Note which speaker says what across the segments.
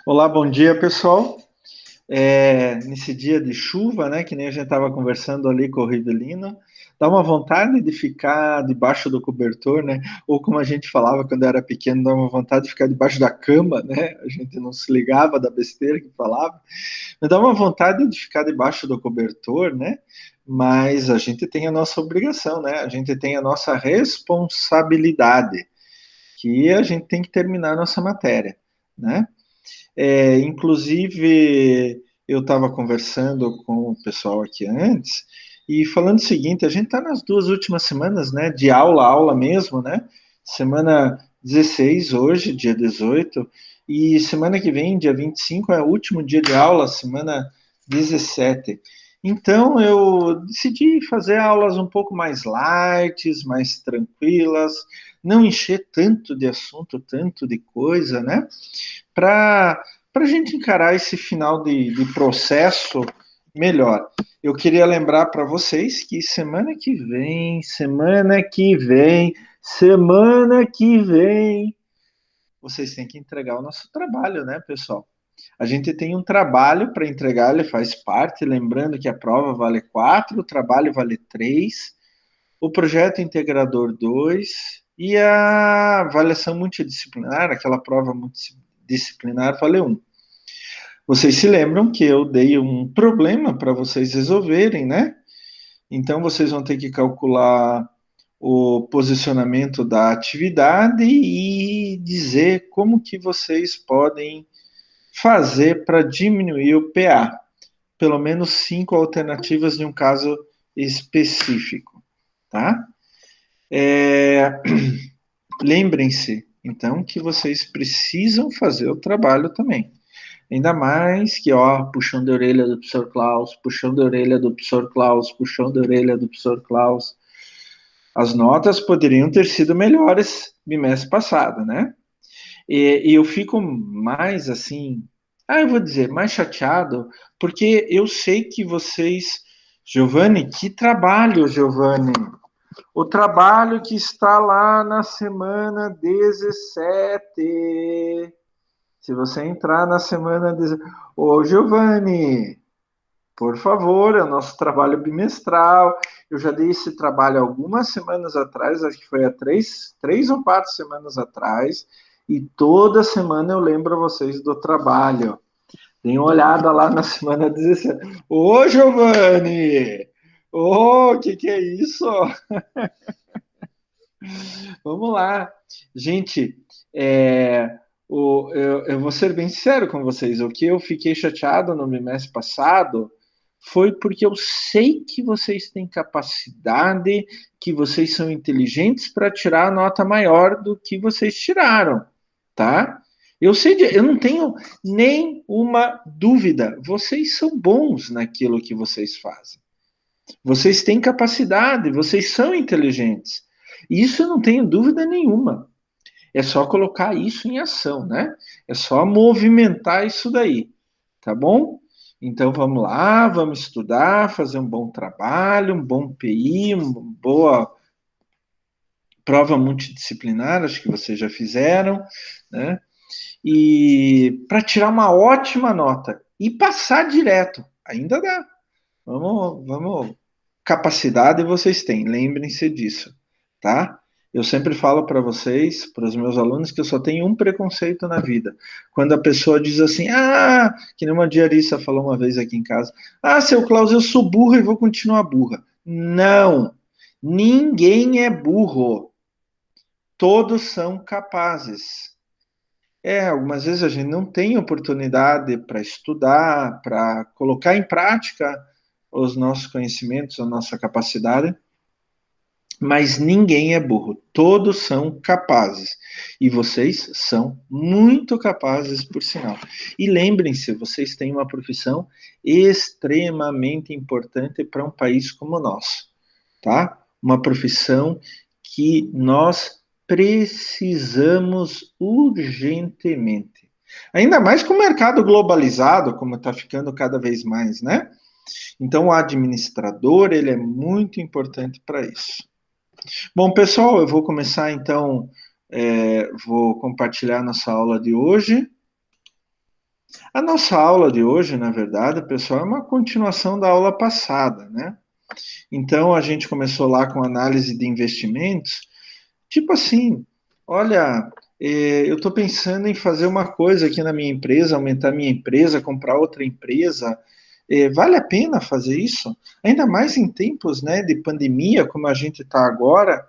Speaker 1: Olá, bom dia, pessoal. Nesse dia de chuva, né, que nem a gente estava conversando ali com o Rivelino, dá uma vontade de ficar debaixo do cobertor, né? Ou como a gente falava quando era pequeno, dá uma vontade de ficar debaixo da cama, né? A gente não se ligava da besteira que falava, mas dá uma vontade de ficar debaixo do cobertor, né? Mas a gente tem a nossa obrigação, né? A gente tem a nossa responsabilidade, que a gente tem que terminar a nossa matéria, né? Inclusive, eu estava conversando com o pessoal aqui antes e falando o seguinte: a gente está nas duas últimas semanas, né, de aula mesmo, né? Semana 16 hoje, dia 18, e semana que vem, dia 25 é o último dia de aula, semana 17. Então, eu decidi fazer aulas um pouco mais light, mais tranquilas, não encher tanto de assunto, tanto de coisa, né? Para a gente encarar esse final de processo melhor. Eu queria lembrar para vocês que semana que vem, vocês têm que entregar o nosso trabalho, né, pessoal? A gente tem um trabalho para entregar, ele faz parte, lembrando que a prova vale 4, o trabalho vale 3, o projeto integrador 2 e a avaliação multidisciplinar, aquela prova multidisciplinar, vale 1. Vocês se lembram que eu dei um problema para vocês resolverem, né? Então vocês vão ter que calcular o posicionamento da atividade e dizer como que vocês podem fazer para diminuir o PA. Pelo menos 5 alternativas de um caso específico, tá? É... Lembrem-se, então, que vocês precisam fazer o trabalho também. Ainda mais que, ó, puxão de orelha do professor Klaus, puxão de orelha do professor Klaus, puxão de orelha do professor Klaus. As notas poderiam ter sido melhores bimestre passado, né? E eu fico mais assim, eu vou dizer, mais chateado, porque eu sei que vocês, Giovanni, que trabalho, Giovanni? O trabalho que está lá na semana 17. Se você entrar na semana 17. Ô, Giovanni, por favor, é o nosso trabalho bimestral. Eu já dei esse trabalho algumas semanas atrás, acho que foi há 3 ou 4 semanas atrás, e toda semana eu lembro a vocês do trabalho. Deem uma olhada lá na semana 17. Ô, Giovanni! Ô, que é isso? Vamos lá. Gente, eu vou ser bem sincero com vocês. O que eu fiquei chateado no bimestre passado foi porque eu sei que vocês têm capacidade, que vocês são inteligentes para tirar a nota maior do que vocês tiraram, tá? Eu não tenho nenhuma dúvida. Vocês são bons naquilo que vocês fazem. Vocês têm capacidade, vocês são inteligentes. Isso eu não tenho dúvida nenhuma. É só colocar isso em ação, né? É só movimentar isso daí, tá bom? Então vamos lá, vamos estudar, fazer um bom trabalho, um bom PI, uma boa prova multidisciplinar, acho que vocês já fizeram, né? E para tirar uma ótima nota e passar direto, ainda dá. Vamos. Capacidade vocês têm, lembrem-se disso, tá? Eu sempre falo para vocês, para os meus alunos, que eu só tenho um preconceito na vida. Quando a pessoa diz assim, que nem uma diarista falou uma vez aqui em casa, seu Klaus, eu sou burra e vou continuar burra. Não, ninguém é burro. Todos são capazes. Algumas vezes a gente não tem oportunidade para estudar, para colocar em prática os nossos conhecimentos, a nossa capacidade, mas ninguém é burro, todos são capazes. E vocês são muito capazes, por sinal. E lembrem-se, vocês têm uma profissão extremamente importante para um país como o nosso, tá? Uma profissão que nós precisamos urgentemente. Ainda mais com o mercado globalizado, como está ficando cada vez mais, né? Então, o administrador, ele é muito importante para isso. Bom, pessoal, eu vou começar então, vou compartilhar nossa aula de hoje. A nossa aula de hoje, na verdade, pessoal, é uma continuação da aula passada, né? Então, a gente começou lá com análise de investimentos, tipo assim, olha, eu estou pensando em fazer uma coisa aqui na minha empresa, aumentar minha empresa, comprar outra empresa. Vale a pena fazer isso? Ainda mais em tempos, né, de pandemia, como a gente está agora.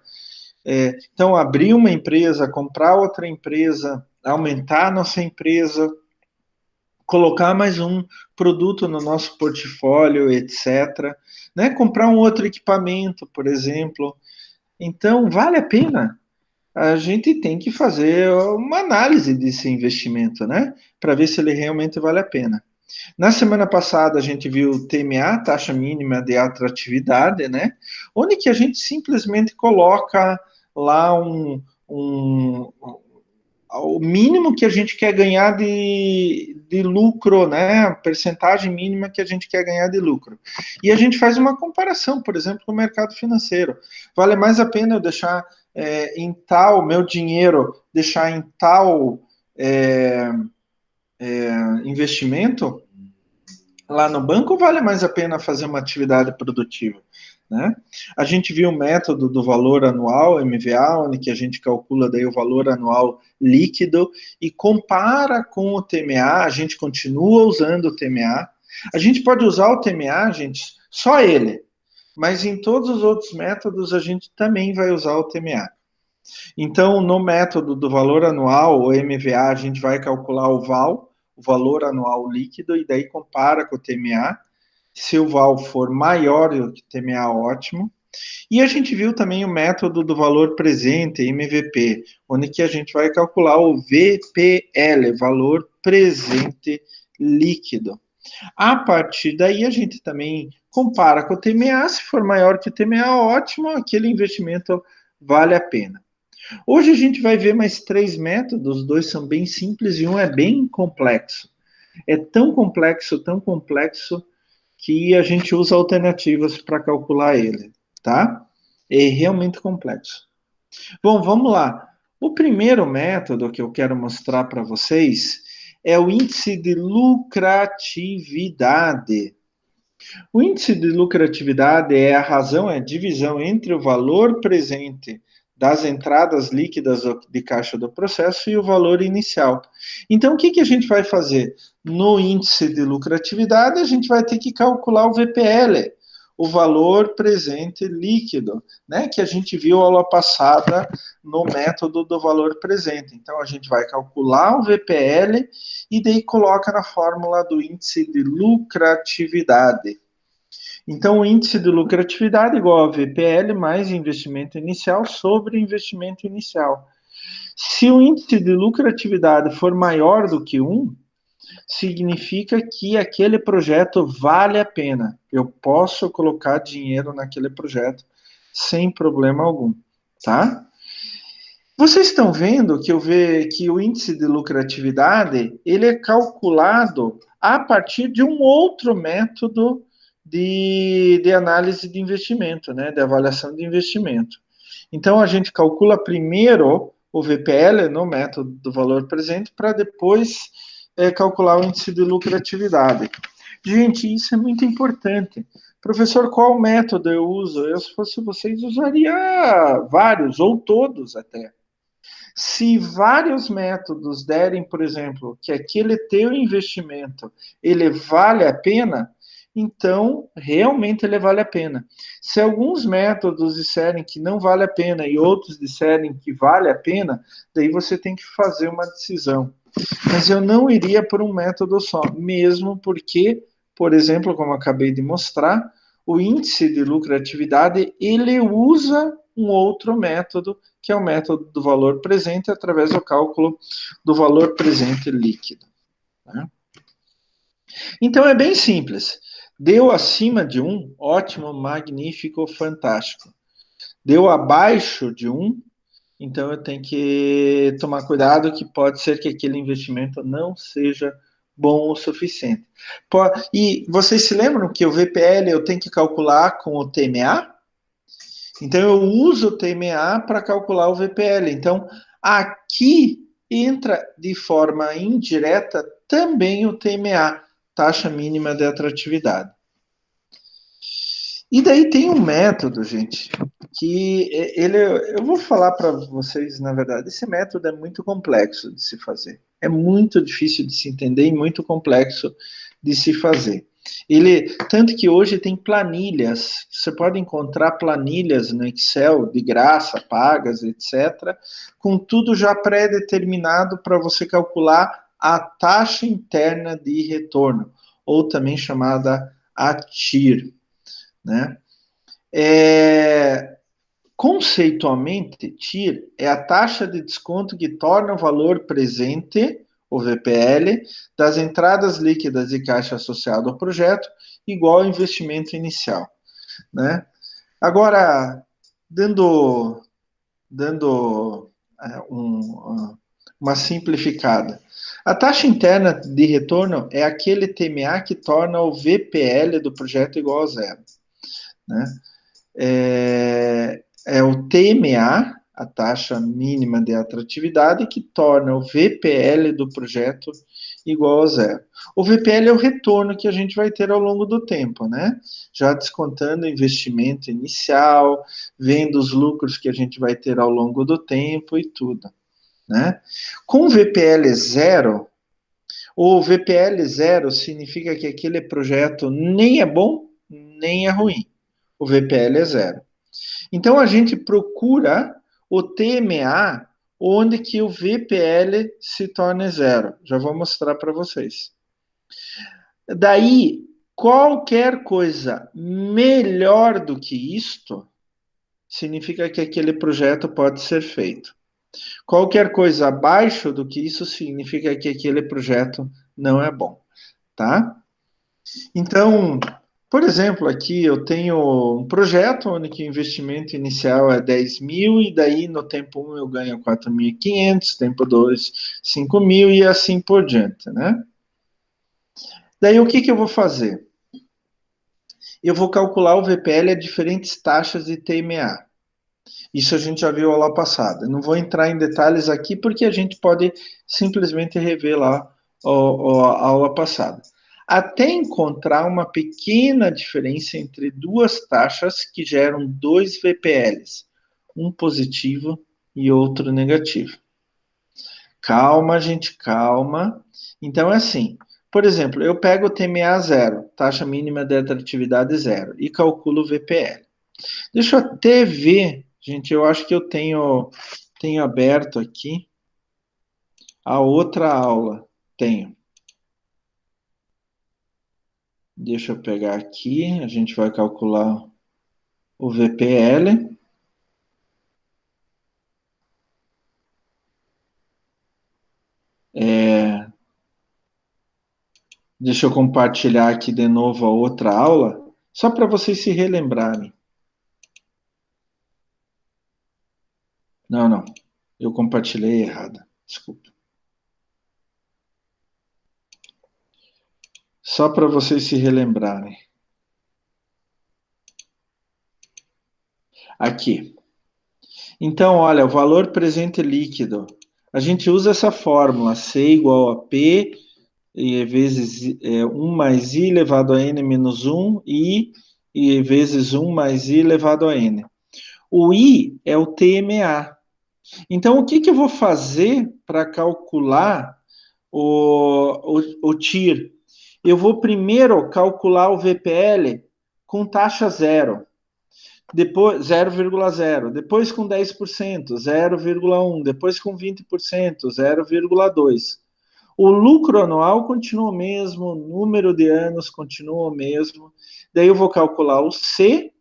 Speaker 1: Então, abrir uma empresa, comprar outra empresa, aumentar a nossa empresa, colocar mais um produto no nosso portfólio, etc. Né? Comprar um outro equipamento, por exemplo. Então, vale a pena. A gente tem que fazer uma análise desse investimento, né? Para ver se ele realmente vale a pena. Na semana passada, a gente viu o TMA, taxa mínima de atratividade, né? Onde que a gente simplesmente coloca lá o mínimo que a gente quer ganhar de lucro, né? A percentagem mínima que a gente quer ganhar de lucro. E a gente faz uma comparação, por exemplo, com o mercado financeiro. Vale mais a pena eu deixar em tal, meu dinheiro, deixar em tal é, investimento lá no banco, vale mais a pena fazer uma atividade produtiva, né? A gente viu o método do valor anual, MVA, onde que a gente calcula daí o valor anual líquido e compara com o TMA, a gente continua usando o TMA. A gente pode usar o TMA, gente, só ele, mas em todos os outros métodos a gente também vai usar o TMA. Então, no método do valor anual, o MVA, a gente vai calcular o VAL, o valor anual líquido, e daí compara com o TMA. Se o VAL for maior do que o TMA, ótimo. E a gente viu também o método do valor presente, MVP, onde que a gente vai calcular o VPL, valor presente líquido. A partir daí, a gente também compara com o TMA. Se for maior que o TMA, ótimo, aquele investimento vale a pena. Hoje a gente vai ver mais três métodos, dois são bem simples e um é bem complexo. É tão complexo, que a gente usa alternativas para calcular ele, tá? É realmente complexo. Bom, vamos lá. O primeiro método que eu quero mostrar para vocês é o índice de lucratividade. O índice de lucratividade é a razão, é a divisão entre o valor presente das entradas líquidas de caixa do processo e o valor inicial. Então, o que, que a gente vai fazer? No índice de lucratividade, a gente vai ter que calcular o VPL, o valor presente líquido, né, que a gente viu aula passada no método do valor presente. Então, a gente vai calcular o VPL e daí coloca na fórmula do índice de lucratividade. Então, o índice de lucratividade é igual a VPL mais investimento inicial sobre investimento inicial. Se o índice de lucratividade for maior do que 1, significa que aquele projeto vale a pena. Eu posso colocar dinheiro naquele projeto sem problema algum, tá? Vocês estão vendo que o índice de lucratividade ele é calculado a partir de um outro método de análise de investimento, né, de avaliação de investimento. Então, a gente calcula primeiro o VPL no método do valor presente para depois calcular o índice de lucratividade. Gente, isso é muito importante. Professor, qual método eu uso? Eu, se fosse vocês, usaria vários ou todos até. Se vários métodos derem, por exemplo, que aquele teu investimento ele vale a pena, então realmente ele vale a pena. Se alguns métodos disserem que não vale a pena e outros disserem que vale a pena, daí você tem que fazer uma decisão. Mas eu não iria por um método só, mesmo porque, por exemplo, como eu acabei de mostrar, o índice de lucratividade ele usa um outro método, que é o método do valor presente, através do cálculo do valor presente líquido. Né? Então é bem simples. Deu acima de 1, ótimo, magnífico, fantástico. Deu abaixo de 1, então eu tenho que tomar cuidado que pode ser que aquele investimento não seja bom o suficiente. E vocês se lembram que o VPL eu tenho que calcular com o TMA? Então eu uso o TMA para calcular o VPL. Então aqui entra de forma indireta também o TMA, taxa mínima de atratividade. E daí tem um método, gente, que eu vou falar para vocês, na verdade, esse método é muito complexo de se fazer. É muito difícil de se entender e muito complexo de se fazer. Tanto que hoje tem planilhas, você pode encontrar planilhas no Excel de graça, pagas, etc., com tudo já pré-determinado para você calcular a taxa interna de retorno, ou também chamada a TIR, né? Conceitualmente, TIR é a taxa de desconto que torna o valor presente, o VPL, das entradas líquidas de caixa associado ao projeto igual ao investimento inicial, né? Agora, dando uma simplificada. A taxa interna de retorno é aquele TMA que torna o VPL do projeto igual a zero, né? É o TMA, a taxa mínima de atratividade, que torna o VPL do projeto igual a zero. O VPL é o retorno que a gente vai ter ao longo do tempo, né? Já descontando o investimento inicial, vendo os lucros que a gente vai ter ao longo do tempo e tudo, né? Com o VPL zero, o VPL zero significa que aquele projeto nem é bom, nem é ruim. O VPL é zero. Então a gente procura o TMA onde que o VPL se torna zero. Já vou mostrar para vocês. Daí, qualquer coisa melhor do que isto significa que aquele projeto pode ser feito. Qualquer coisa abaixo do que isso significa que aquele projeto não é bom, tá? Então, por exemplo, aqui eu tenho um projeto onde que o investimento inicial é 10 mil e daí no tempo 1 eu ganho 4.500, tempo 2, 5 mil e assim por diante, né? Daí o que eu vou fazer? Eu vou calcular o VPL a diferentes taxas de TMA. Isso a gente já viu aula passada. Eu não vou entrar em detalhes aqui porque a gente pode simplesmente rever lá a aula passada. Até encontrar uma pequena diferença entre duas taxas que geram dois VPLs, um positivo e outro negativo. Calma, gente, calma. Então é assim. Por exemplo, eu pego o TMA zero, taxa mínima de atratividade zero, e calculo o VPL. Deixa eu até ver, gente, eu acho que eu tenho aberto aqui a outra aula. Tenho. Deixa eu pegar aqui, a gente vai calcular o VPL. Deixa eu compartilhar aqui de novo a outra aula, só para vocês se relembrarem. Não, não, eu compartilhei errado, desculpa. Só para vocês se relembrarem. Aqui. Então, olha, o valor presente líquido. A gente usa essa fórmula, C igual a P vezes 1 mais I elevado a N menos 1, e vezes 1 mais I elevado a N. O I é o TMA. Então, o que eu vou fazer para calcular o TIR? Eu vou primeiro calcular o VPL com taxa zero, depois 0,0, depois com 10%, 0,1, depois com 20%, 0,2. O lucro anual continua o mesmo, o número de anos continua o mesmo. Daí eu vou calcular o C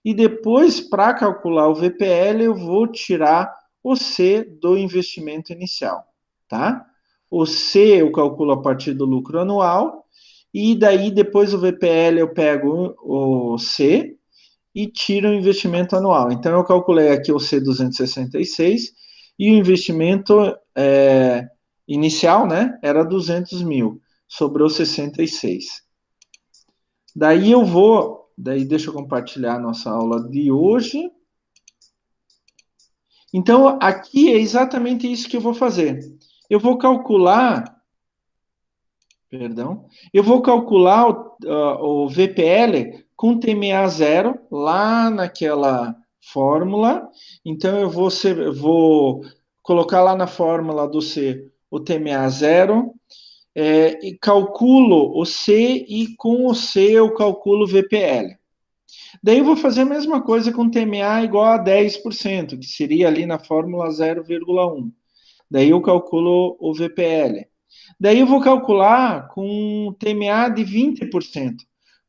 Speaker 1: e depois, para calcular o VPL, eu vou tirar o C do investimento inicial, tá? O C eu calculo a partir do lucro anual e daí depois o VPL eu pego o C e tiro o investimento anual. Então eu calculei aqui o C266 e o investimento inicial, né, era 200 mil, sobrou 66. Daí deixa eu compartilhar a nossa aula de hoje. Então, aqui é exatamente isso que eu vou fazer. eu vou calcular, perdão, eu vou calcular o VPL com TMA zero lá naquela fórmula. Então eu vou colocar lá na fórmula do C o TMA zero, e calculo o C, e com o C eu calculo o VPL. Daí eu vou fazer a mesma coisa com TMA igual a 10%, que seria ali na fórmula 0,1. Daí eu calculo o VPL. Daí eu vou calcular com TMA de 20%.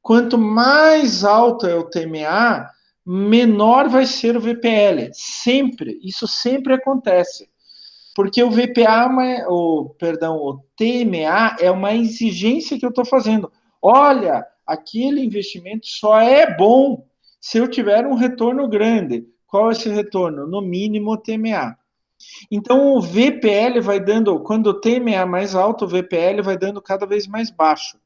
Speaker 1: Quanto mais alto é o TMA, menor vai ser o VPL. Sempre, isso sempre acontece. Porque o VPA, o TMA é uma exigência que eu estou fazendo. Olha, aquele investimento só é bom se eu tiver um retorno grande. Qual é esse retorno? No mínimo o TMA. Então o VPL vai dando, quando o TMA é mais alto, o VPL vai dando cada vez mais baixo,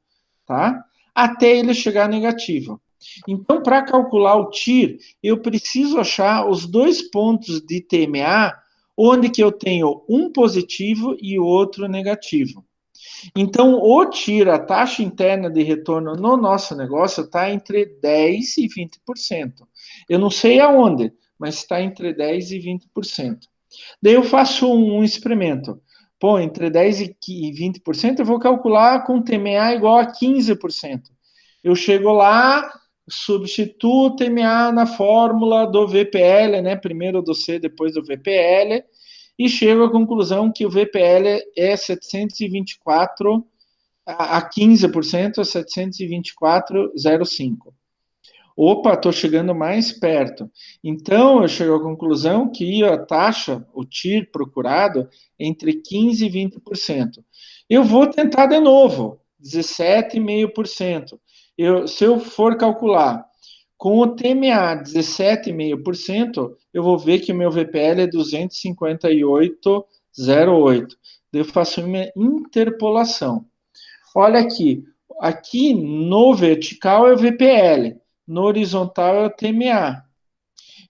Speaker 1: tá? Até ele chegar negativo. Então, para calcular o TIR, eu preciso achar os dois pontos de TMA onde que eu tenho um positivo e o outro negativo. Então, o TIR, a taxa interna de retorno no nosso negócio, está entre 10% e 20%. Eu não sei aonde, mas está entre 10% e 20%. Daí eu faço um experimento. Pô, entre 10% e 20%, eu vou calcular com TMA igual a 15%. Eu chego lá, substituo o TMA na fórmula do VPL, né? Primeiro do C, depois do VPL, e chego à conclusão que o VPL é 724 a 15%, 724,05. Opa, estou chegando mais perto. Então, eu chego à conclusão que a taxa, o TIR procurado, entre 15% e 20%. Eu vou tentar de novo, 17,5%. Se eu for calcular com o TMA 17,5%, eu vou ver que o meu VPL é 258,08. Eu faço uma interpolação. Olha aqui, aqui no vertical é o VPL, no horizontal é o TMA.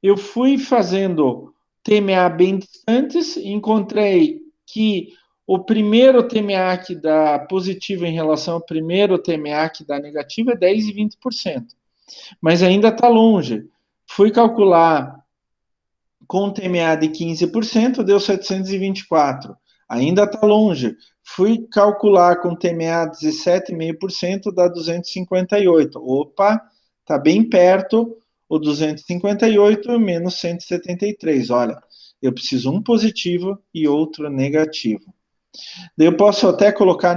Speaker 1: Eu fui fazendo TMA bem distantes, encontrei que o primeiro TMA que dá positivo em relação ao primeiro TMA que dá negativo é 10% e 20%. Mas ainda está longe. Fui calcular com TMA de 15%, deu 724. Ainda está longe. Fui calcular com TMA 17,5%, dá 258. Opa, está bem perto. O 258 menos 173. Olha, eu preciso um positivo e outro negativo. Daí eu posso até colocar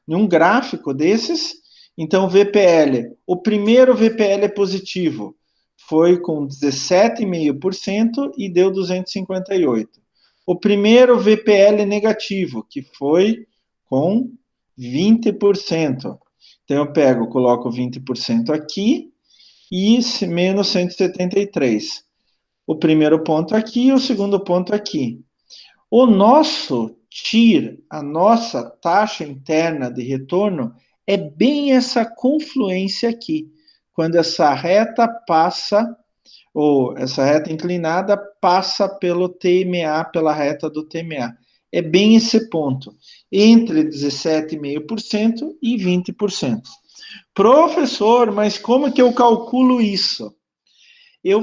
Speaker 1: num gráfico desses. Então, VPL, o primeiro VPL é positivo, foi com 17,5% e deu 258. O primeiro VPL negativo, que foi com 20%. Então, eu pego, coloco 20% aqui e menos 173. O primeiro ponto aqui e o segundo ponto aqui. O nosso TIR, a nossa taxa interna de retorno, é bem essa confluência aqui, quando essa reta passa, ou essa reta inclinada passa pelo TMA, pela reta do TMA. É bem esse ponto, entre 17,5% e 20%. Professor, mas como que eu calculo isso? Eu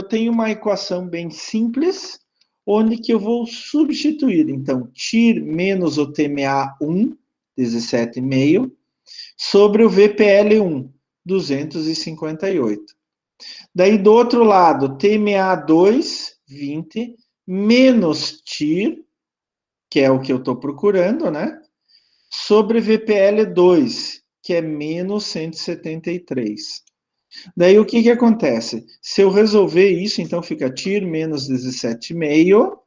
Speaker 1: tenho uma equação bem simples, onde que eu vou substituir, então, TIR menos o TMA1, 17,5, sobre o VPL1, 258. Daí, do outro lado, TMA2, 20, menos TIR, que é o que eu estou procurando, né? Sobre VPL2, que é menos 173. Daí o que acontece? Se eu resolver isso, então fica TIR menos 17,5,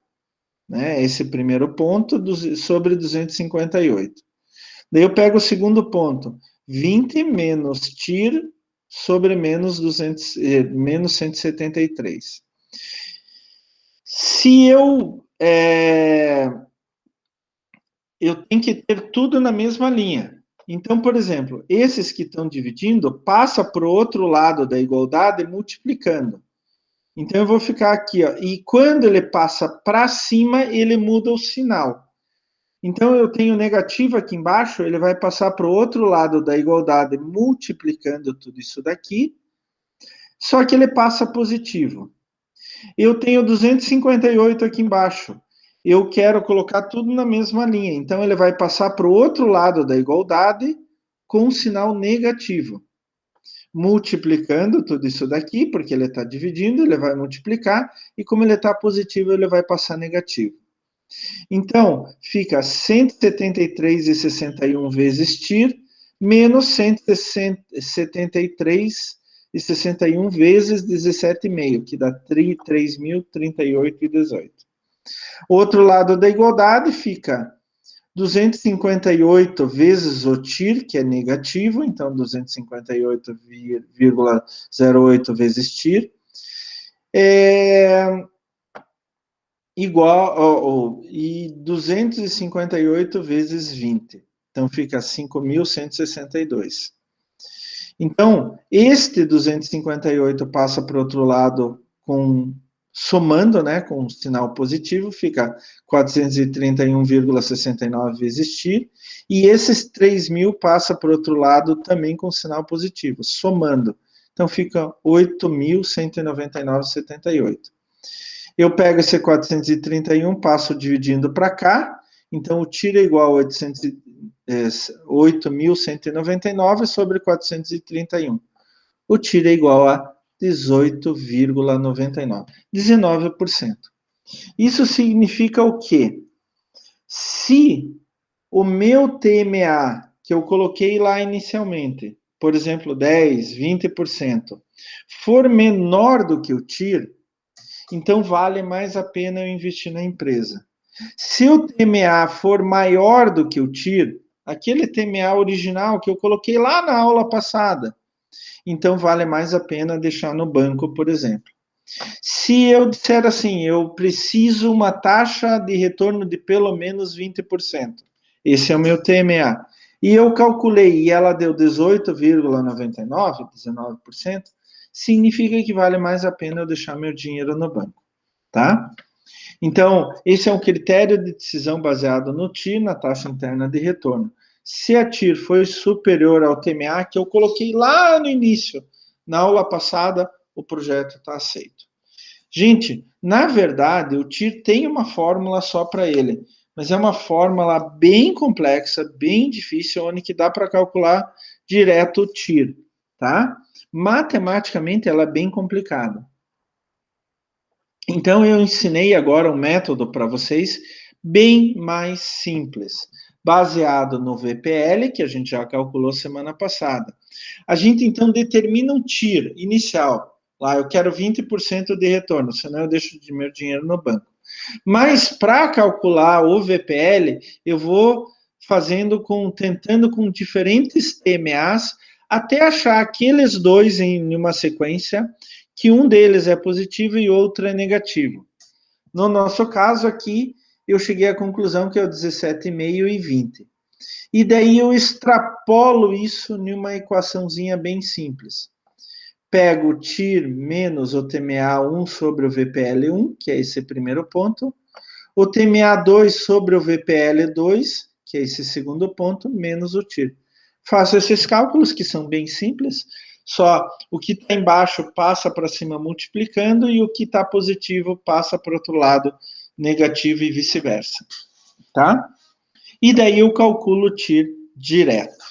Speaker 1: né? Esse primeiro ponto, sobre 258. Daí eu pego o segundo ponto, 20 menos TIR sobre menos 173. Se eu tenho que ter tudo na mesma linha. Então, por exemplo, esses que estão dividindo, passa para o outro lado da igualdade multiplicando. Então, eu vou ficar aqui, ó, e quando ele passa para cima, ele muda o sinal. Então, eu tenho negativo aqui embaixo, ele vai passar para o outro lado da igualdade, multiplicando tudo isso daqui, só que ele passa positivo. Eu tenho 258 aqui embaixo. Eu quero colocar tudo na mesma linha. Então, ele vai passar para o outro lado da igualdade com um sinal negativo. Multiplicando tudo isso daqui, porque ele está dividindo, ele vai multiplicar, e como ele está positivo, ele vai passar negativo. Então, fica 173,61 vezes TIR, menos 173,61 vezes 17,5, que dá 3.038,18. O outro lado da igualdade fica 258 vezes o TIR, que é negativo, então 258,08 vezes TIR, igual e 258 vezes 20. Então fica 5.162. Então, este 258 passa para o outro lado somando, né, com um sinal positivo, fica 431,69 vezes TIR, e esses 3.000 passa para o outro lado também com sinal positivo, somando. Então fica 8.199,78. Eu pego esse 431, passo dividindo para cá, então o TIR é igual a 8.199 sobre 431. O TIR é igual a 18,99, 19%. Isso significa o quê? Se o meu TMA, que eu coloquei lá inicialmente, por exemplo, 10, 20%, for menor do que o TIR, então vale mais a pena eu investir na empresa. Se o TMA for maior do que o TIR, aquele TMA original que eu coloquei lá na aula passada, então vale mais a pena deixar no banco, por exemplo. Se eu disser assim, eu preciso uma taxa de retorno de pelo menos 20%, esse é o meu TMA, e eu calculei e ela deu 18,99%, 19%, significa que vale mais a pena eu deixar meu dinheiro no banco, tá? Então, esse é um critério de decisão baseado no TIR, na taxa interna de retorno. Se a TIR foi superior ao TMA, que eu coloquei lá no início, na aula passada, o projeto está aceito. Gente, na verdade, o TIR tem uma fórmula só para ele, mas é uma fórmula bem complexa, bem difícil, onde que dá para calcular direto o TIR, tá? Matematicamente, ela é bem complicada. Então, eu ensinei agora um método para vocês bem mais simples, baseado no VPL, que a gente já calculou semana passada. A gente, então, determina um TIR inicial. Lá, eu quero 20% de retorno, senão eu deixo de meu dinheiro no banco. Mas, para calcular o VPL, eu vou tentando com diferentes TMAs, até achar aqueles dois em uma sequência, que um deles é positivo e outro é negativo. No nosso caso aqui, eu cheguei à conclusão que é o 17,5 e 20. E daí eu extrapolo isso em uma equaçãozinha bem simples. Pego o TIR menos o TMA1 sobre o VPL1, que é esse primeiro ponto, o TMA2 sobre o VPL2, que é esse segundo ponto, menos o TIR. Faço esses cálculos, que são bem simples, só o que está embaixo passa para cima multiplicando e o que está positivo passa para o outro lado negativo e vice-versa, tá? E daí eu calculo o TIR direto.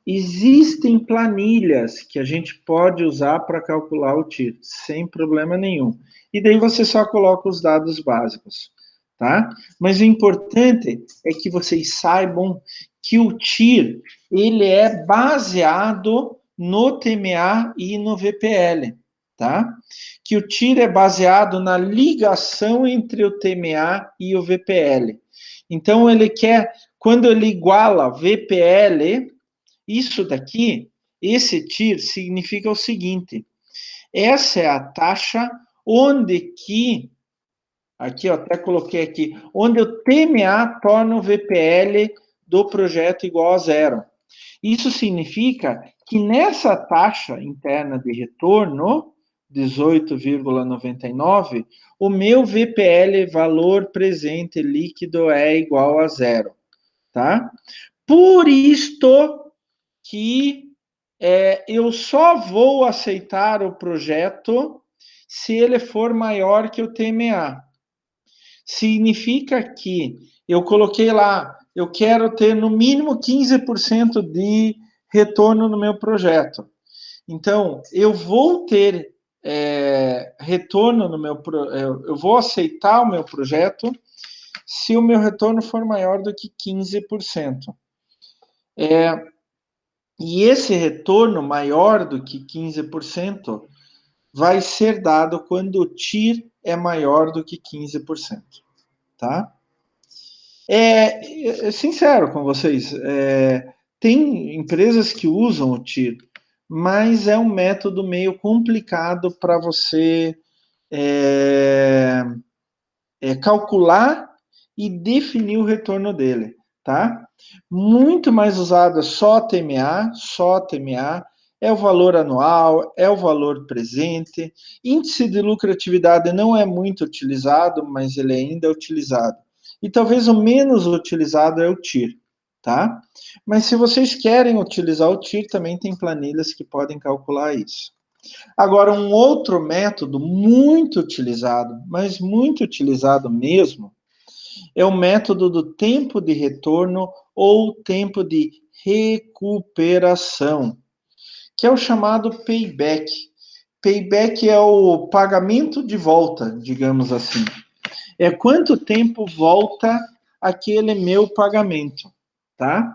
Speaker 1: Existem planilhas que a gente pode usar para calcular o TIR, sem problema nenhum. E daí você só coloca os dados básicos, tá? Mas o importante é que vocês saibam que o TIR, ele é baseado no TMA e no VPL, tá? Que o TIR é baseado na ligação entre o TMA e o VPL. Então, ele quer, quando ele iguala VPL, isso daqui, esse TIR, significa o seguinte: essa é a taxa onde que, aqui eu até coloquei aqui, onde o TMA torna o VPL do projeto igual a zero. Isso significa que nessa taxa interna de retorno, 18,99, o meu VPL, valor presente líquido, é igual a zero, tá? Por isto que eu só vou aceitar o projeto se ele for maior que o TMA. Significa que eu coloquei lá, eu quero ter no mínimo 15% de retorno no meu projeto. Então, eu vou ter retorno no meu eu vou aceitar o meu projeto se o meu retorno for maior do que 15%. E esse retorno maior do que 15% vai ser dado quando o TIR é maior do que 15%, tá? Sincero com vocês, tem empresas que usam o TIR, mas é um método meio complicado para você calcular e definir o retorno dele, tá? Muito mais usado é só TMA, é o valor anual, é o valor presente. Índice de lucratividade não é muito utilizado, mas ele ainda é utilizado. E talvez o menos utilizado é o TIR, tá? Mas se vocês querem utilizar o TIR, também tem planilhas que podem calcular isso. Agora, um outro método muito utilizado, mas muito utilizado mesmo, é o método do tempo de retorno ou tempo de recuperação, que é o chamado payback. Payback é o pagamento de volta, digamos assim. É quanto tempo volta aquele meu pagamento, tá?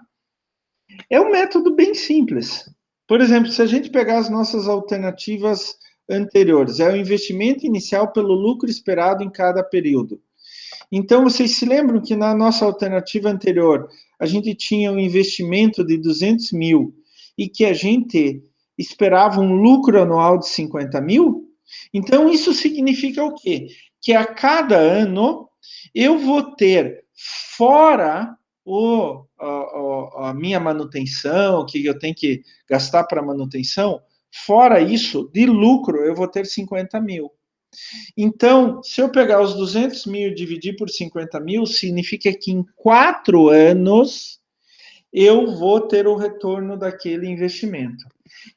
Speaker 1: É um método bem simples. Por exemplo, se a gente pegar as nossas alternativas anteriores, é o investimento inicial pelo lucro esperado em cada período. Então, vocês se lembram que na nossa alternativa anterior, a gente tinha um investimento de 200 mil e que a gente esperava um lucro anual de 50 mil? Então, isso significa o quê? Que a cada ano eu vou ter, fora a minha manutenção, que eu tenho que gastar para manutenção, fora isso, de lucro, eu vou ter 50 mil. Então, se eu pegar os 200 mil e dividir por 50 mil, significa que em 4 anos eu vou ter o retorno daquele investimento.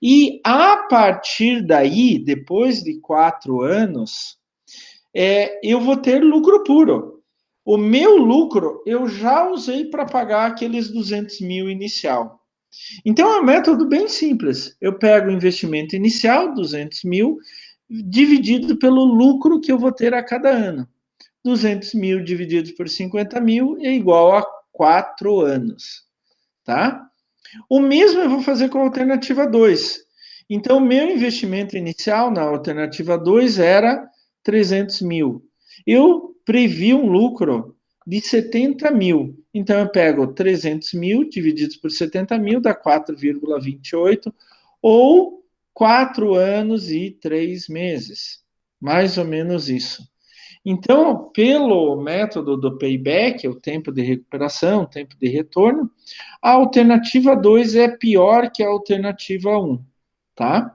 Speaker 1: E a partir daí, depois de 4 anos, eu vou ter lucro puro. O meu lucro eu já usei para pagar aqueles 200 mil inicial. Então é um método bem simples. Eu pego o investimento inicial, 200 mil, dividido pelo lucro que eu vou ter a cada ano. 200 mil dividido por 50 mil é igual a 4 anos, tá? O mesmo eu vou fazer com a alternativa 2. Então, meu investimento inicial na alternativa 2 era 300 mil. Eu previ um lucro de 70 mil. Então, eu pego 300 mil divididos por 70 mil, dá 4,28, ou 4 anos e 3 meses. Mais ou menos isso. Então, pelo método do payback, o tempo de recuperação, o tempo de retorno, a alternativa 2 é pior que a alternativa 1, tá?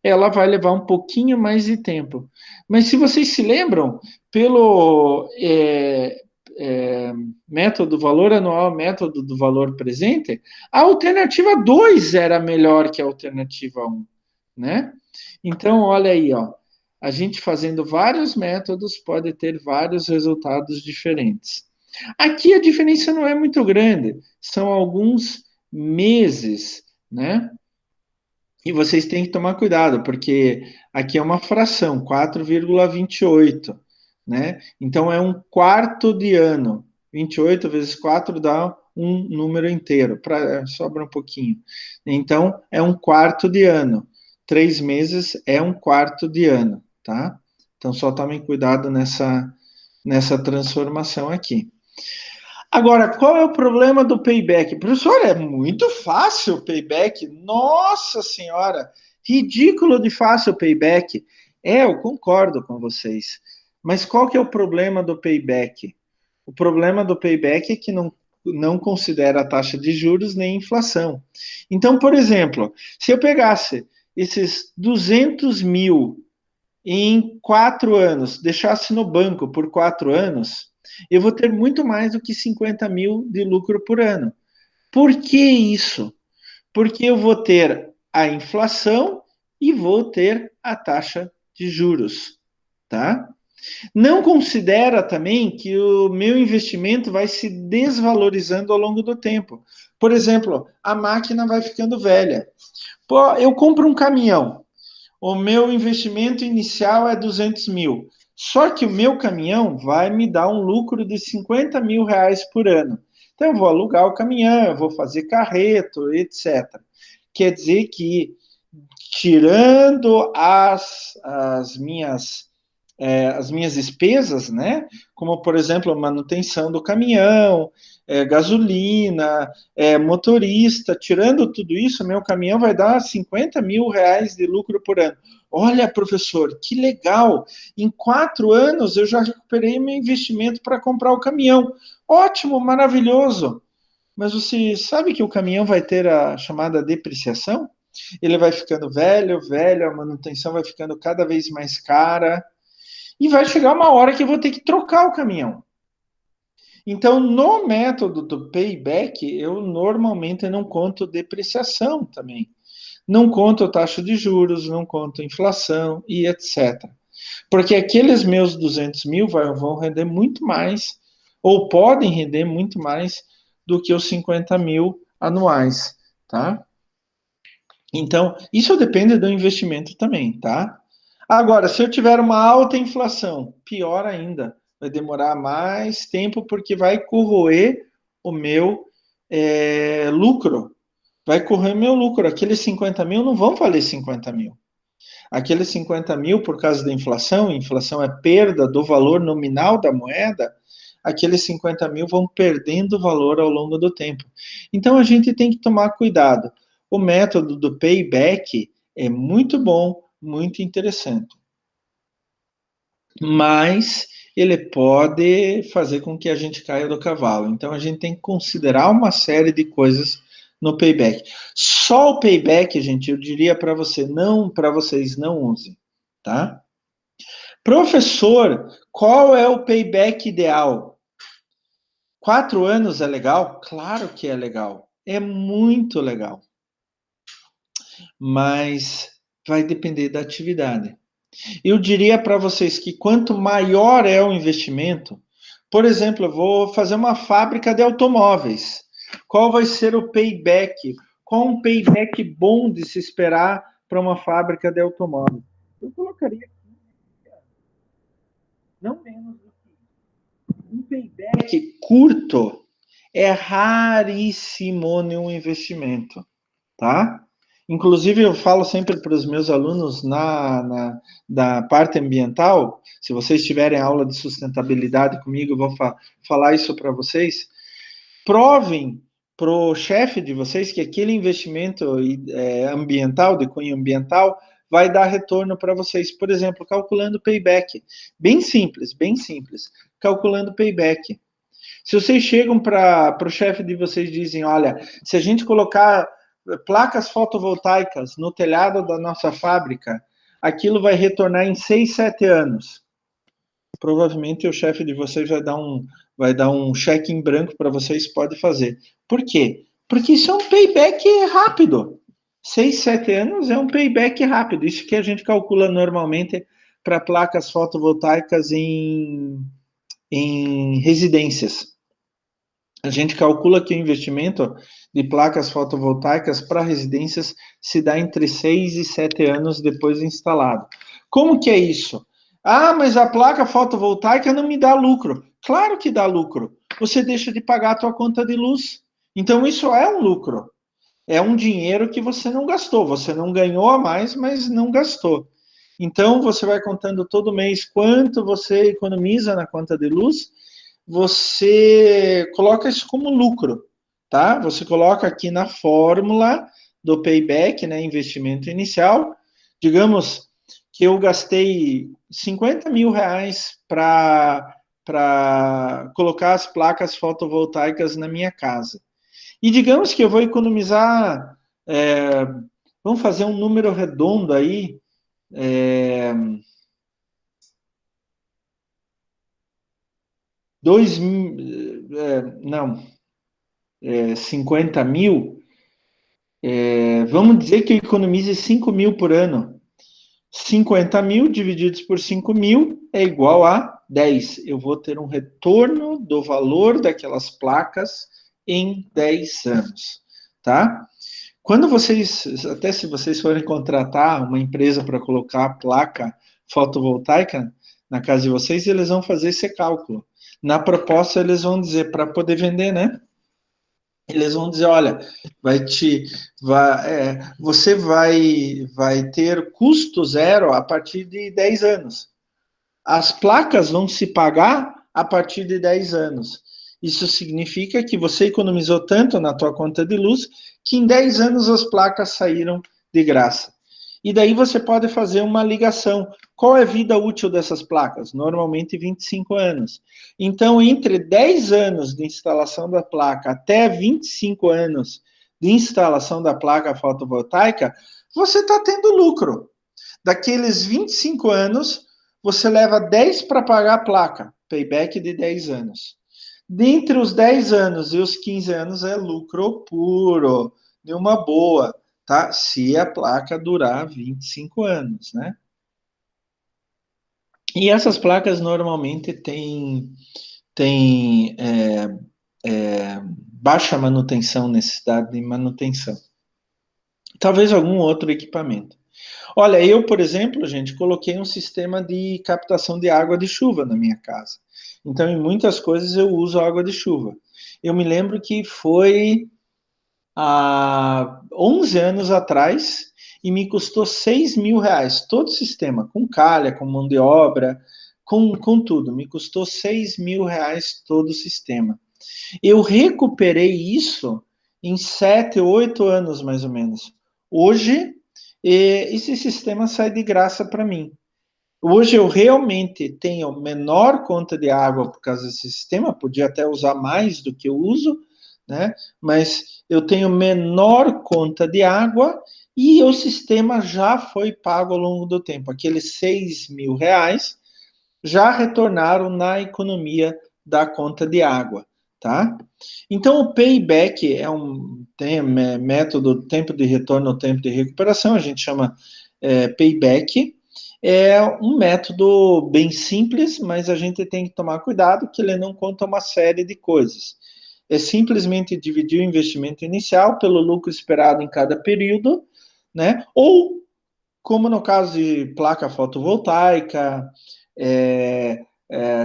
Speaker 1: Ela vai levar um pouquinho mais de tempo. Mas se vocês se lembram, pelo método do valor anual, método do valor presente, a alternativa 2 era melhor que a alternativa 1, né? Então, olha aí, ó. A gente fazendo vários métodos pode ter vários resultados diferentes. Aqui a diferença não é muito grande, são alguns meses, né? E vocês têm que tomar cuidado, porque aqui é uma fração, 4,28, né? Então é um quarto de ano. 28 vezes 4 dá um número inteiro, sobra um pouquinho. Então é um quarto de ano. 3 meses é um quarto de ano, tá? Então só tomem cuidado nessa transformação aqui. Agora, qual é o problema do payback? Professor, é muito fácil o payback. Nossa Senhora, ridículo de fácil o payback. Eu concordo com vocês. Mas qual que é o problema do payback? O problema do payback é que não considera a taxa de juros nem inflação. Então, por exemplo, se eu pegasse esses 200 mil em 4 anos, deixasse no banco por 4 anos, eu vou ter muito mais do que 50 mil de lucro por ano. Por que isso? Porque eu vou ter a inflação e vou ter a taxa de juros, tá? Não considera também que o meu investimento vai se desvalorizando ao longo do tempo. Por exemplo, a máquina vai ficando velha. Pô, eu compro um caminhão. O meu investimento inicial é 200 mil. Só que o meu caminhão vai me dar um lucro de 50 mil reais por ano. Então, eu vou alugar o caminhão, eu vou fazer carreto, etc. Quer dizer que, tirando as minhas despesas, né? Como, por exemplo, a manutenção do caminhão, gasolina, motorista, tirando tudo isso, meu caminhão vai dar 50 mil reais de lucro por ano. Olha, professor, que legal! Em 4 anos eu já recuperei meu investimento para comprar o caminhão. Ótimo, maravilhoso! Mas você sabe que o caminhão vai ter a chamada depreciação? Ele vai ficando velho, velho, a manutenção vai ficando cada vez mais cara. E vai chegar uma hora que eu vou ter que trocar o caminhão. Então, no método do payback, eu normalmente não conto depreciação também. Não conto taxa de juros, não conto inflação e etc. Porque aqueles meus 200 mil vão render muito mais, ou podem render muito mais do que os 50 mil anuais, tá? Então, isso depende do investimento também, tá? Agora, se eu tiver uma alta inflação, pior ainda, vai demorar mais tempo porque vai corroer o meu lucro. Vai corroer o meu lucro. Aqueles 50 mil não vão valer 50 mil. Aqueles 50 mil, por causa da inflação, inflação é perda do valor nominal da moeda, aqueles 50 mil vão perdendo valor ao longo do tempo. Então a gente tem que tomar cuidado. O método do payback é muito bom, muito interessante, mas ele pode fazer com que a gente caia do cavalo. Então a gente tem que considerar uma série de coisas no payback. Só o payback, gente, eu diria para você, não, para vocês não usem, tá? Professor, qual é o payback ideal? 4 anos é legal? Claro que é legal. É muito legal. Mas vai depender da atividade. Eu diria para vocês que quanto maior é o investimento, por exemplo, eu vou fazer uma fábrica de automóveis. Qual vai ser o payback? Qual um payback bom de se esperar para uma fábrica de automóveis? Eu colocaria não menos do que um payback curto é raríssimo um investimento, tá? Inclusive, eu falo sempre para os meus alunos da parte ambiental, se vocês tiverem aula de sustentabilidade comigo, eu vou falar isso para vocês. Provem para o chefe de vocês que aquele investimento ambiental, de cunho ambiental, vai dar retorno para vocês. Por exemplo, calculando payback. Bem simples, bem simples. Calculando payback. Se vocês chegam para o chefe de vocês e dizem, olha, se a gente colocar placas fotovoltaicas no telhado da nossa fábrica, aquilo vai retornar em 6, 7 anos. Provavelmente o chefe de vocês vai dar um cheque em branco para vocês, pode fazer. Por quê? Porque isso é um payback rápido. 6, 7 anos é um payback rápido. Isso que a gente calcula normalmente para placas fotovoltaicas em residências. A gente calcula que o investimento de placas fotovoltaicas para residências se dá entre 6 e 7 anos depois de instalado. Como que é isso? Ah, mas a placa fotovoltaica não me dá lucro. Claro que dá lucro. Você deixa de pagar a tua conta de luz. Então isso é um lucro. É um dinheiro que você não gastou. Você não ganhou a mais, mas não gastou. Então você vai contando todo mês quanto você economiza na conta de luz, você coloca isso como lucro, tá? Você coloca aqui na fórmula do payback, né, investimento inicial, digamos que eu gastei 50 mil reais para colocar as placas fotovoltaicas na minha casa. E digamos que eu vou economizar, vamos fazer um número redondo aí, 50 mil, vamos dizer que eu economize 5 mil por ano. 50 mil divididos por 5 mil é igual a 10. Eu vou ter um retorno do valor daquelas placas em 10 anos, tá? Quando vocês, até se vocês forem contratar uma empresa para colocar a placa fotovoltaica na casa de vocês, eles vão fazer esse cálculo. Na proposta, eles vão dizer, para poder vender, né? Eles vão dizer, olha, você vai ter custo zero a partir de 10 anos. As placas vão se pagar a partir de 10 anos. Isso significa que você economizou tanto na tua conta de luz que em 10 anos as placas saíram de graça. E daí você pode fazer uma ligação. Qual é a vida útil dessas placas? Normalmente 25 anos. Então, entre 10 anos de instalação da placa até 25 anos de instalação da placa fotovoltaica, você está tendo lucro. Daqueles 25 anos, você leva 10 para pagar a placa, payback de 10 anos. Dentre os 10 anos e os 15 anos é lucro puro, de uma boa, tá? Se a placa durar 25 anos, né? E essas placas normalmente têm baixa manutenção, necessidade de manutenção. Talvez algum outro equipamento. Olha, eu, por exemplo, gente, coloquei um sistema de captação de água de chuva na minha casa. Então, em muitas coisas eu uso água de chuva. Eu me lembro que foi há 11 anos atrás e me custou 6 mil reais, todo o sistema, com calha, com mão de obra, com tudo. Me custou 6 mil reais todo o sistema. Eu recuperei isso em 7, 8 anos, mais ou menos. Hoje, esse sistema sai de graça para mim. Hoje eu realmente tenho menor conta de água por causa desse sistema, podia até usar mais do que eu uso, né? Mas eu tenho menor conta de água e o sistema já foi pago ao longo do tempo. Aqueles 6 mil reais já retornaram na economia da conta de água, tá? Então, o payback é método, tempo de retorno ou tempo de recuperação, a gente chama payback. É um método bem simples, mas a gente tem que tomar cuidado que ele não conta uma série de coisas. É simplesmente dividir o investimento inicial pelo lucro esperado em cada período, né? Ou, como no caso de placa fotovoltaica,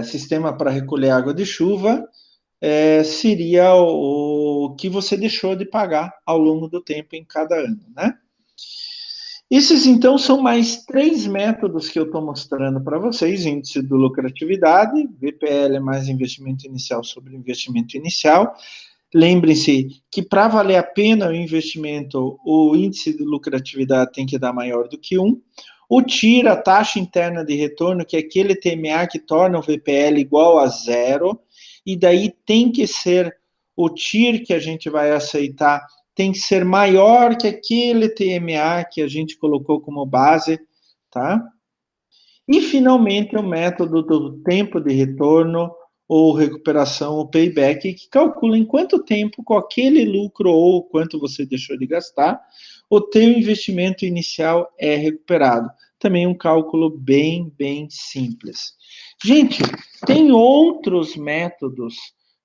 Speaker 1: sistema para recolher água de chuva, seria o que você deixou de pagar ao longo do tempo em cada ano, né? Esses, então, são mais 3 métodos que eu estou mostrando para vocês: índice de lucratividade, VPL mais investimento inicial sobre investimento inicial. Lembrem-se que para valer a pena o investimento, o índice de lucratividade tem que dar maior do que 1. O TIR, a taxa interna de retorno, que é aquele TMA que torna o VPL igual a 0, e daí tem que ser o TIR que a gente vai aceitar, tem que ser maior que aquele TMA que a gente colocou como base, tá? E, finalmente, o método do tempo de retorno ou recuperação, o payback, que calcula em quanto tempo, com aquele lucro ou quanto você deixou de gastar, o teu investimento inicial é recuperado. Também um cálculo bem simples. Gente, tem outros métodos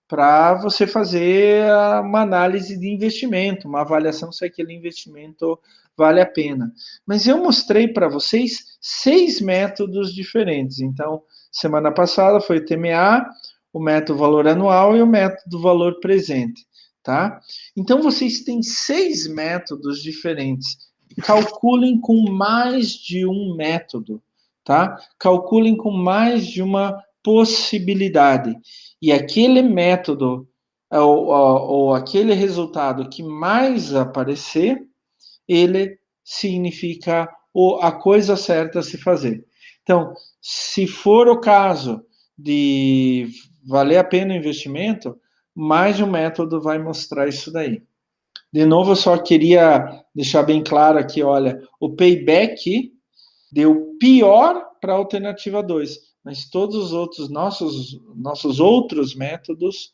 Speaker 1: para você fazer uma análise de investimento, uma avaliação se aquele investimento vale a pena. Mas eu mostrei para vocês 6 métodos diferentes. Então, semana passada foi o TMA, o método valor anual e o método valor presente, tá? Então, vocês têm 6 métodos diferentes. Calculem com mais de um método, tá? Calculem com mais de uma possibilidade. E aquele método ou aquele resultado que mais aparecer, ele significa a coisa certa a se fazer. Então, se for o caso de valer a pena o investimento, mais de um método vai mostrar isso daí. De novo, eu só queria deixar bem claro aqui, olha, o payback deu pior para a alternativa 2, mas todos os outros nossos outros métodos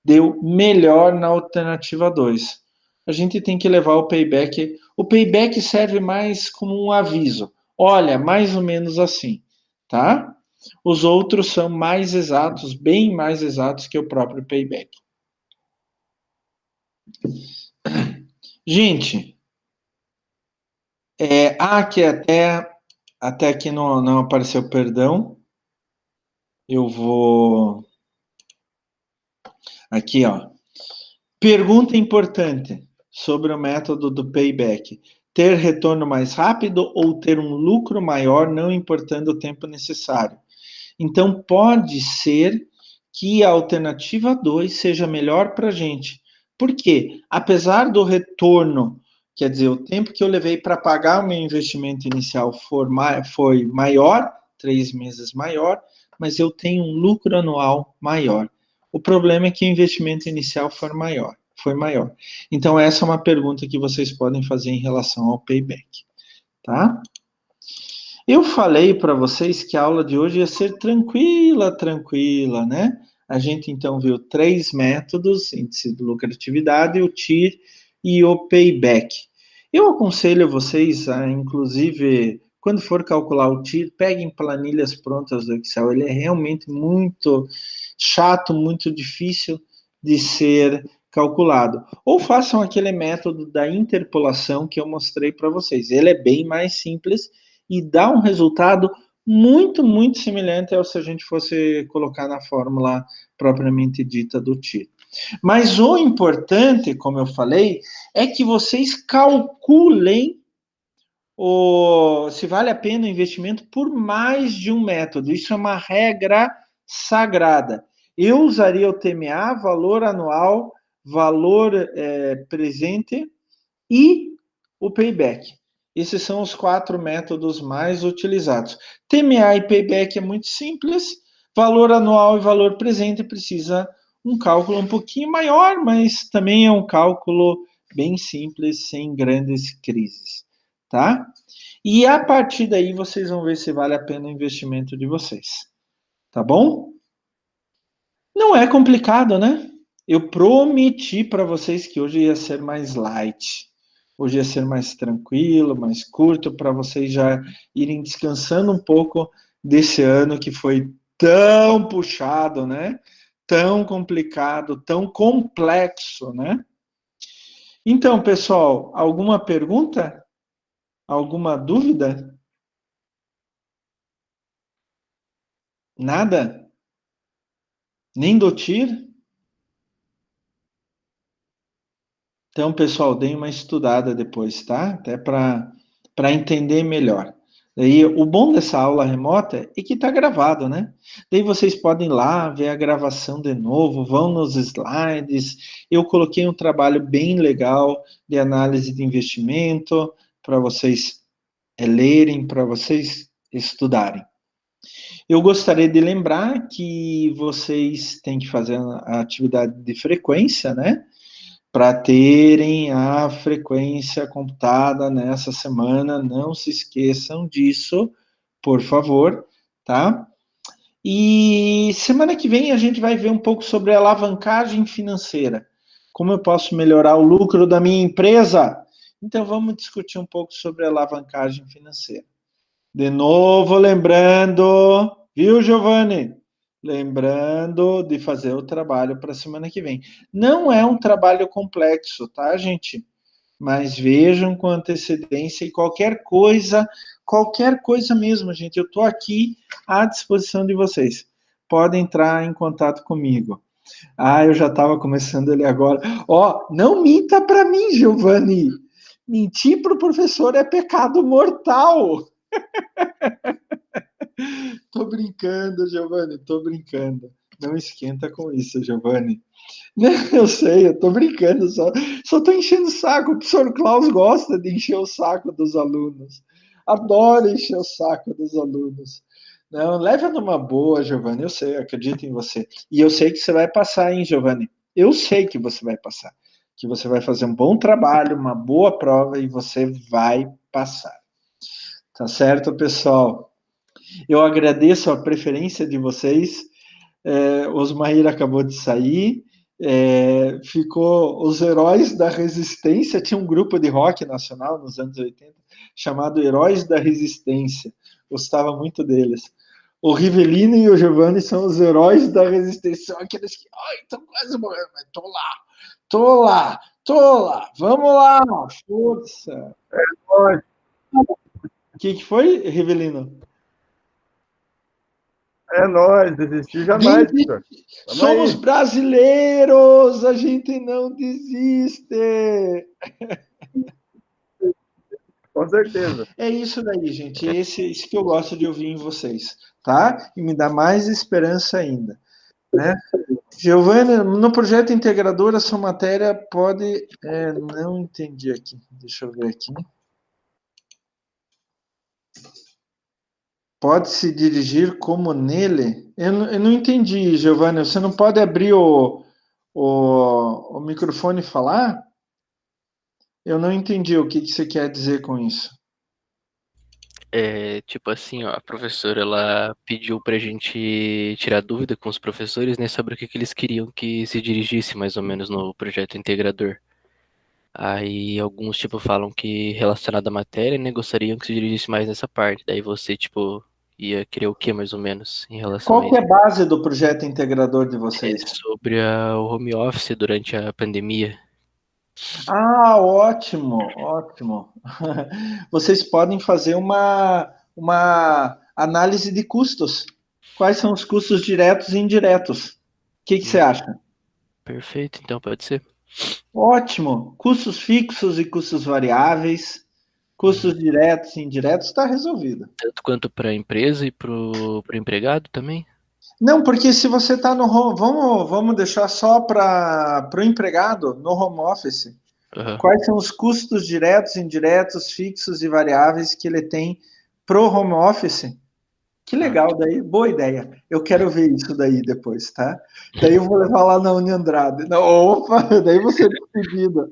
Speaker 1: deu melhor na alternativa 2. A gente tem que levar o payback. O payback serve mais como um aviso. Olha, mais ou menos assim, tá? Os outros são mais exatos, bem mais exatos que o próprio payback. Gente, que até aqui não apareceu perdão. Eu vou aqui, ó. Pergunta importante sobre o método do payback: ter retorno mais rápido ou ter um lucro maior, não importando o tempo necessário? Então, pode ser que a alternativa 2 seja melhor para a gente. Por quê? Apesar do retorno, quer dizer, o tempo que eu levei para pagar o meu investimento inicial foi maior, 3 meses maior, mas eu tenho um lucro anual maior. O problema é que o investimento inicial foi maior. Então, essa é uma pergunta que vocês podem fazer em relação ao payback, tá? Eu falei para vocês que a aula de hoje ia ser tranquila, né? A gente então viu 3 métodos: índice de lucratividade, o TIR e o payback. Eu aconselho vocês a, inclusive, quando for calcular o TIR, peguem planilhas prontas do Excel. Ele é realmente muito chato, muito difícil de ser calculado. Ou façam aquele método da interpolação que eu mostrei para vocês. Ele é bem mais simples e dá um resultado muito semelhante ao se a gente fosse colocar na fórmula propriamente dita do TIR. Mas o importante, como eu falei, é que vocês calculem se vale a pena o investimento por mais de um método. Isso é uma regra sagrada. Eu usaria o TMA, valor anual, valor presente e o payback. Esses são os 4 métodos mais utilizados. TMA e payback é muito simples. Valor anual e valor presente precisa um cálculo um pouquinho maior, mas também é um cálculo bem simples, sem grandes crises, tá? E a partir daí vocês vão ver se vale a pena o investimento de vocês, tá bom? Não é complicado, né? Eu prometi para vocês que hoje ia ser mais light. Hoje ia ser mais tranquilo, mais curto, para vocês já irem descansando um pouco desse ano que foi tão puxado, né? Tão complicado, tão complexo, né? Então, pessoal, alguma pergunta? Alguma dúvida? Nada? Nem do TIR? Então, pessoal, deem uma estudada depois, tá? Até para entender melhor. Daí, o bom dessa aula remota é que está gravado, né? Daí vocês podem ir lá ver a gravação de novo, vão nos slides. Eu coloquei um trabalho bem legal de análise de investimento para vocês lerem, para vocês estudarem. Eu gostaria de lembrar que vocês têm que fazer a atividade de frequência, né? Para terem a frequência computada nessa semana. Não se esqueçam disso, por favor, tá? E semana que vem a gente vai ver um pouco sobre alavancagem financeira. Como eu posso melhorar o lucro da minha empresa? Então vamos discutir um pouco sobre alavancagem financeira. De novo, lembrando, viu, Giovanni? Lembrando de fazer o trabalho para a semana que vem. Não é um trabalho complexo, tá, gente? Mas vejam com antecedência e qualquer coisa mesmo, gente. Eu estou aqui à disposição de vocês. Podem entrar em contato comigo. Eu já estava começando ali agora. Não minta para mim, Giovanni. Mentir para o professor é pecado mortal. Tô brincando, Giovanni, tô brincando. Não esquenta com isso, Giovanni. Eu sei, eu tô brincando, só tô enchendo o saco. O professor Klaus gosta de encher o saco dos alunos. Adora encher o saco dos alunos. Não, leva numa boa, Giovanni. Eu sei, eu acredito em você. E eu sei que você vai passar, hein, Giovanni? Eu sei que você vai passar. Que você vai fazer um bom trabalho, uma boa prova e você vai passar. Tá certo, pessoal? Eu agradeço a preferência de vocês. Osmair acabou de sair. Ficou os Heróis da Resistência. Tinha um grupo de rock nacional nos anos 80 chamado Heróis da Resistência. Gostava muito deles. O Rivelino e o Giovanni são os heróis da resistência. São aqueles que, estão quase morrendo, mas tô lá, vamos lá, força. O que foi, Rivelino?
Speaker 2: É nóis, desistir jamais, professor.
Speaker 1: Somos brasileiros, a gente não desiste.
Speaker 2: Com certeza.
Speaker 1: É isso daí, gente. Esse que eu gosto de ouvir em vocês, tá? E me dá mais esperança ainda, né? Giovana, no projeto integrador, a sua matéria pode... não entendi aqui. Deixa eu ver aqui. Pode se dirigir como nele? Eu não entendi, Giovana. Você não pode abrir o microfone e falar? Eu não entendi o que você quer dizer com isso.
Speaker 3: Tipo assim, ó, a professora, ela pediu pra gente tirar dúvida com os professores, né, sobre o que eles queriam que se dirigisse mais ou menos no projeto integrador. Aí alguns, tipo, falam que relacionado à matéria, né, gostariam que se dirigisse mais nessa parte. Daí você, tipo, ia querer o que mais ou menos em relação a
Speaker 1: Qual que é
Speaker 3: isso?
Speaker 1: a base do projeto integrador de vocês?
Speaker 3: Sobre o home office durante a pandemia.
Speaker 1: Ah, ótimo, ótimo. Vocês podem fazer uma análise de custos. Quais são os custos diretos e indiretos? O que você acha?
Speaker 3: Perfeito, então pode ser.
Speaker 1: Ótimo. Custos fixos e custos variáveis, custos diretos e indiretos, está resolvido.
Speaker 3: Tanto quanto para a empresa e para o empregado também?
Speaker 1: Não, porque se você está no home, vamos deixar só para o empregado no home office.
Speaker 3: Uhum.
Speaker 1: Quais são os custos diretos, indiretos, fixos e variáveis que ele tem pro home office? Que legal, daí, boa ideia. Eu quero ver isso daí depois, tá? Daí eu vou levar lá na Uniandrade. Não, opa, daí você é despedido.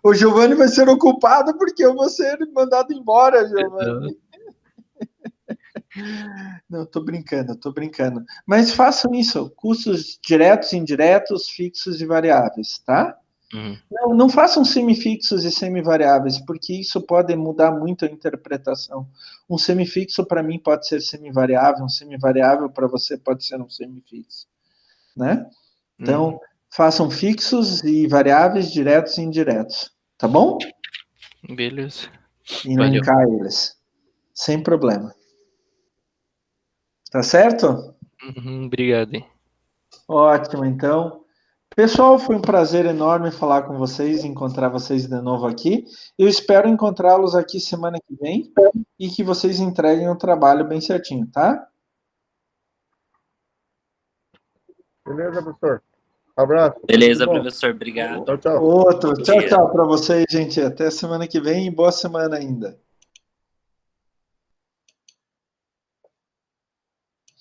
Speaker 1: O Giovanni vai ser ocupado porque eu vou ser mandado embora, Giovanni. Não, tô brincando. Mas façam isso, custos diretos, indiretos, fixos e variáveis, tá?
Speaker 3: Uhum.
Speaker 1: Não façam semifixos e semivariáveis, porque isso pode mudar muito a interpretação. Um semifixo para mim pode ser semivariável, um semivariável para você pode ser um semifixo, né? Então, façam fixos e variáveis diretos e indiretos, tá bom?
Speaker 3: Beleza.
Speaker 1: E linkar eles, sem problema. Tá certo?
Speaker 3: Obrigado, hein?
Speaker 1: Ótimo, então. Pessoal, foi um prazer enorme falar com vocês, encontrar vocês de novo aqui. Eu espero encontrá-los aqui semana que vem e que vocês entreguem o trabalho bem certinho, tá?
Speaker 2: Beleza, professor? Abraço.
Speaker 4: Beleza, professor. Obrigado.
Speaker 2: Tchau, tchau.
Speaker 1: Outro. Tchau para vocês, gente. Até semana que vem e boa semana ainda.